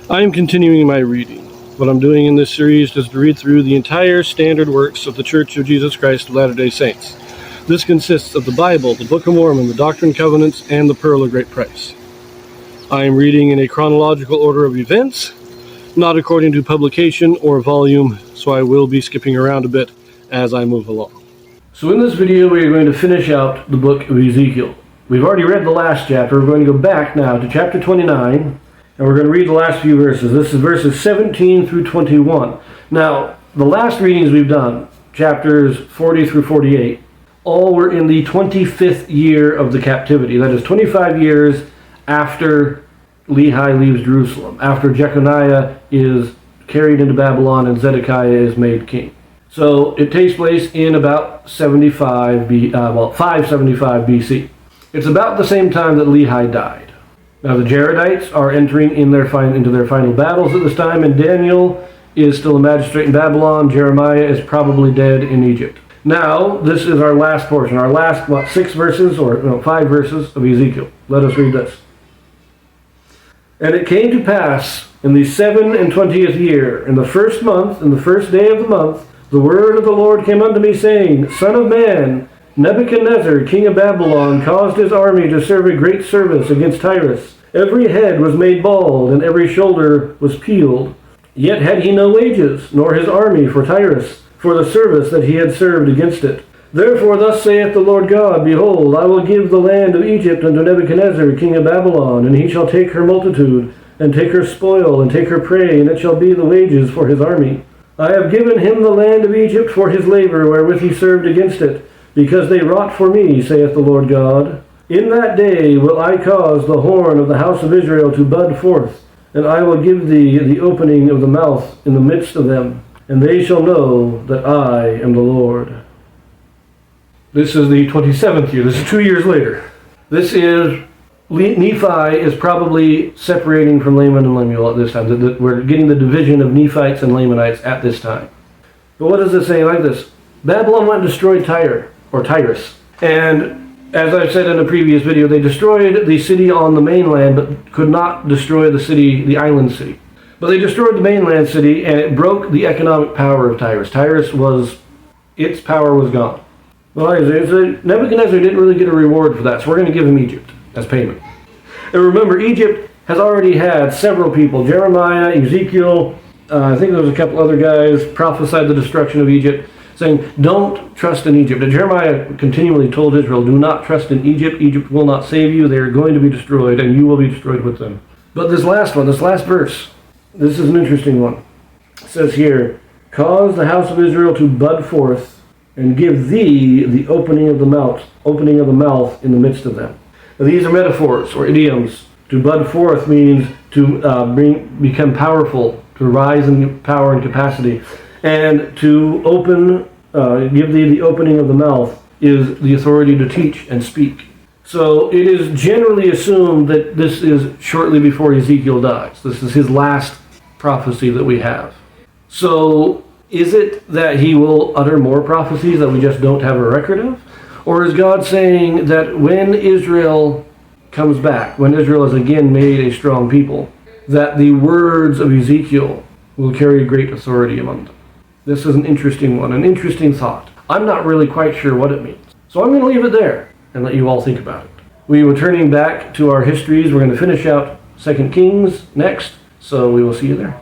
I am continuing my reading. What I'm doing in this series is to read through the entire standard works of the Church of Jesus Christ of Latter-day Saints. This consists of the Bible, the Book of Mormon, the Doctrine and Covenants, and the Pearl of Great Price. I am reading in a chronological order of events, not according to publication or volume, so I will be skipping around a bit as I move along. So in this video we are going to finish out the book of Ezekiel. We've already read the last chapter. We're going to go back now to chapter 29. And we're going to read the last few verses. This is verses 17 through 21. Now, the last readings we've done, chapters 40 through 48, all were in the 25th year of the captivity. That is 25 years after Lehi leaves Jerusalem, after Jeconiah is carried into Babylon and Zedekiah is made king. So it takes place in about 575 BC. It's about the same time that Lehi died. Now the Jaredites are entering into their final battles at this time, and Daniel is still a magistrate in Babylon. Jeremiah is probably dead in Egypt. Now, this is our last portion, our last, 5 verses of Ezekiel. Let us read this. And it came to pass in the 27th year, in the first month, in the first day of the month, the word of the Lord came unto me, saying, Son of man, Nebuchadnezzar, king of Babylon, caused his army to serve a great service against Tyrus. Every head was made bald, and every shoulder was peeled. Yet had he no wages, nor his army for Tyrus, for the service that he had served against it. Therefore thus saith the Lord God, Behold, I will give the land of Egypt unto Nebuchadnezzar, king of Babylon, and he shall take her multitude, and take her spoil, and take her prey, and it shall be the wages for his army. I have given him the land of Egypt for his labor, wherewith he served against it, because they wrought for me, saith the Lord God. In that day will I cause the horn of the house of Israel to bud forth, and I will give thee the opening of the mouth in the midst of them, and they shall know that I am the Lord. This is the 27th year. This is 2 years later. This is, Nephi is probably separating from Laman and Lemuel at this time. We're getting the division of Nephites and Lamanites at this time. But what does it say like this? Babylon went and destroyed Tyrus. And as I've said in a previous video, they destroyed the city on the mainland, but could not destroy the island city. But they destroyed the mainland city, and it broke the economic power of Tyrus. Its power was gone. Well, Nebuchadnezzar didn't really get a reward for that, so we're going to give him Egypt as payment. And remember, Egypt has already had several people, Jeremiah, Ezekiel, I think there was a couple other guys, prophesied the destruction of Egypt, saying, don't trust in Egypt. And Jeremiah continually told Israel, do not trust in Egypt. Egypt will not save you. They are going to be destroyed, and you will be destroyed with them. But this last verse, this is an interesting one. It says here, cause the house of Israel to bud forth, and give thee the opening of the mouth in the midst of them. Now, these are metaphors or idioms. To bud forth means to become powerful, to rise in power and capacity. And to give thee the opening of the mouth is the authority to teach and speak. So it is generally assumed that this is shortly before Ezekiel dies. This is his last prophecy that we have. So is it that he will utter more prophecies that we just don't have a record of? Or is God saying that when Israel comes back, when Israel is again made a strong people, that the words of Ezekiel will carry great authority among them? This is an interesting one, an interesting thought. I'm not really quite sure what it means. So I'm going to leave it there and let you all think about it. We were turning back to our histories. We're going to finish out 2 Kings next, so we will see you there.